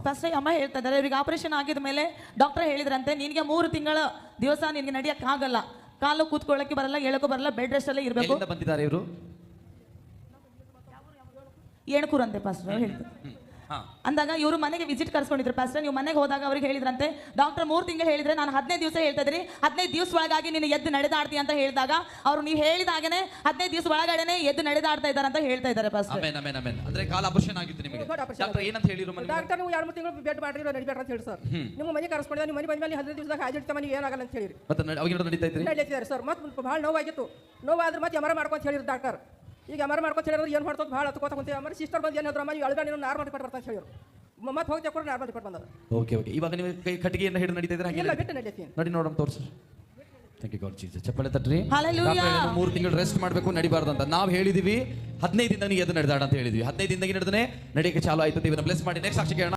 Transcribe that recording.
First ಅಮ್ಮ ಹೇಳ್ತಾ ಇದ್ದಾರೆ, ಇವ್ರಿಗೆ ಆಪರೇಷನ್ ಆಗಿದ ಮೇಲೆ ಡಾಕ್ಟರ್ ಹೇಳಿದ್ರಂತೆ, ನಿನಗೆ 3 ತಿಂಗಳ ದಿವಸ ನಿನಗೆ ನಡೆಯಕ್ಕೆ ಆಗಲ್ಲ, ಕಾಲು ಕೂತ್ಕೊಳ್ಳಕ್ಕೆ ಬರಲ್ಲ, ಹೇಳಕ್ಕೂ ಬರಲ್ಲ, ಬೆಡ್ ರೆಸ್ಟ್ ಅಲ್ಲೇ ಇರಬೇಕು. ಬಂದಿದ್ದಾರೆ ಇವರು ಏಣಕೂರಂತೆ ಪಾಸ್ಟರ್ ಹೇಳ್ತಾರೆ. ಅಂದಾಗ ಇವರು ಮನೆಗೆ ವಿಸಿಟ್ ಕರ್ಸ್ಕೊಂಡಿದ್ರು ಪಾಸ್ಟರ್. ನೀವು ಮನೆಗೆ ಹೋದಾಗ ಅವ್ರಿಗೆ ಹೇಳಿದ್ರಂತೆ, ಡಾಕ್ಟರ್ 3 ತಿಂಗಳು ಹೇಳಿದ್ರೆ ನಾನು 15 ದಿವಸ ಹೇಳ್ತಾ ಇದ್ರಿ, 15 ದಿವಸ ಒಳಗಾಗಿ ನೀನು ಎದ್ದು ನಡೆದಾಡ್ತಿ ಅಂತ ಹೇಳಿದಾಗ ಅವರು ನೀವು ಹೇಳಿದಾಗನೇ 15 ದಿವಸ ಒಳಗಡೆನೆ ಎದ್ದು ನಡೆದಾಡ್ತಾ ಇದ್ದಾರೆ ಅಂತ ಹೇಳ್ತಾ ಇದ್ದಾರೆ ಪಾಸ್ಟರ್. ಅಂದ್ರೆ ಕಾಲ ಆಪರೇಷನ್ ಆಗಿತ್ತು ನಿಮಗೆ. ಡಾಕ್ಟರ್ ಏನಂತ ಹೇಳಿದ್ರು? ಡಾಕ್ಟರ್ ನೀವು 2-3 ತಿಂಗಳು ಬೆಡ್ ಮಾಡಿರೋ ನಡಿಬೇಡ ಅಂತ ಹೇಳಿ ಸರ್. ನಿಮ್ಮ ಮನೆ ಕರ್ಸ್ಕೊಂಡಿದ್ದೆ, ನಿಮ್ಮ ಮನೆ ಬಂದ್ಮೇಲೆ 15 ದಿವಸದಾಗ ಹಾಜಿಡ್ತಾ ಮನೆ ಏನಾಗಲ್ಲ ಅಂತ ಹೇಳಿರಿ. ಮತ್ತೆ ಅವಾಗ ನಡೀತಾ ಇದ್ರಿ? ನಡೀತಿದ್ದಾರೆ ಸರ್. ಮತ್ತೆ ಭಾಳ ನೋವಾಗಿತ್ತು. ನೋವಾದ್ರೆ ಮತ್ತೆ ಎಮರ ಮಾಡ್ಕೊಂತ ಹೇಳಿದ್ರು ಡಾಕ್ಟರ್. ಈಗ ಎಮರ ಮಾಡ್ಕೊಂತ ಹೇಳಿದ್ರು ಏನು ಮಾಡ್ತೋದು ಭಾಳ ಹತ್ಕೋತ ಕುಂತೀವಿ. ಆಮೇಲೆ ಸಿಸ್ಟರ್ ಬಂದು ಏನು ಹೇಳಿದ್ರು, ಅಮ್ಮ ನೀವು ಅಳಬೇಡ, ನೀವು ನಾರ್ಮಲ್ ರಿಪೋರ್ಟ್ ಬರ್ತಾ ಅಂತ ಹೇಳಿದ್ರು. ಮತ್ತೆ ಹೋಗಿ ತಗೊಂಡು ನಾರ್ಮಲ್ ರಿಪೋರ್ಟ್ ಬಂದದ. Okay okay. ಇವಾಗ ನೀವು ಕೈ ಕಟ್ಟಿಗೆಯಿಂದ ಹಿಡಿದು ನಡೀತಾ ಇದ್ರೆ ಇಲ್ಲ ಬಿಟ್ಟು ನಡೀತೀನಿ. ನಡಿ ನೋಡೋಣ, ತೋರಿಸಿ. Thank you God Jesus. ಚಪ್ಪಳೆ ತಟ್ರಿ. ಹಲ್ಲೆಲೂಯಾ. 3 ತಿಂಗಳು ರೆಸ್ಟ್ ಮಾಡಬೇಕು, ನಡಿಬಾರ್ದು ಅಂತ ನಾವು ಹೇಳಿದೀವಿ. 15 ದಿನ ಎದ್ದು ನಡೆದಾಡ ಅಂತ ಹೇಳಿದ್ವಿ. 15 ದಿನಕ್ಕೆ ನಡೆದನೆ ನಡೆಯಕ್ಕೆ ಚಾಲು ಆಯ್ತು. ಇವನ್ನ ಬ್ಲೆಸ್ ಮಾಡಿ ನೆಕ್ಸ್ಟ್ ಸಾಕ್ಷಿ ಕೇಳೋಣ.